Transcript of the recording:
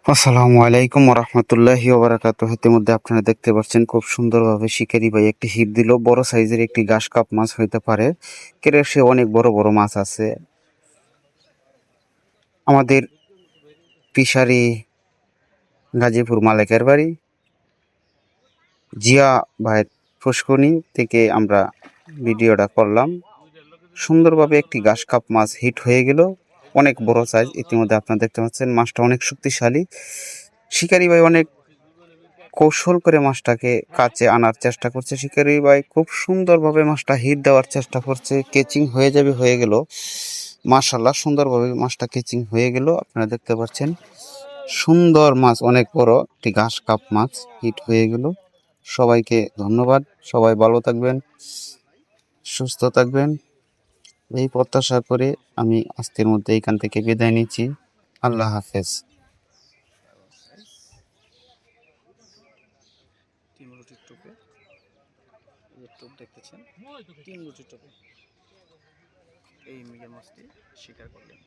আসসালামু আলাইকুম রহমতুল্লাহি ওবারাকাতুহ। ইতিমধ্যে আপনারা দেখতে পাচ্ছেন খুব সুন্দরভাবে শিকারি ভাই একটি হিট দিল। বড় সাইজের একটি ঘাস কাপ মাছ হইতে পারে, সে অনেক বড় বড় মাছ আছে। আমাদের ফিশারি গাজীপুর মালিকের বাড়ি জিয়া ভাইয়ের পুষ্করণী থেকে আমরা ভিডিওটা করলাম। সুন্দরভাবে একটি ঘাস কাপ মাছ হিট হয়ে গেল, অনেক বড় সাইজ। ইতিমধ্যে আপনারা দেখতে পাচ্ছেন মাছটা অনেক শক্তিশালী। শিকারি ভাই অনেক কৌশল করে মাছটাকে কাছে আনার চেষ্টা করছে। শিকারি ভাই খুব সুন্দরভাবে মাছটা হিট দেওয়ার চেষ্টা করছে। কেচিং হয়ে গেল। মাশাআল্লাহ, সুন্দরভাবে মাছটা কেচিং হয়ে গেল। আপনারা দেখতে পাচ্ছেন সুন্দর মাছ, অনেক বড় একটি ঘাস কাপ মাছ হিট হয়ে গেল। সবাইকে ধন্যবাদ। সবাই ভালো থাকবেন, সুস্থ থাকবেন, এই প্রত্যাশা করে আমি আজকের মধ্যে এখান থেকে বিদায় নিচ্ছি। আল্লাহ হাফেজ। টিম রুটির টোপে টোপ দেখতেছেন, টিম রুটির টোপে এই মিগের মাছটি শিকার করলেন।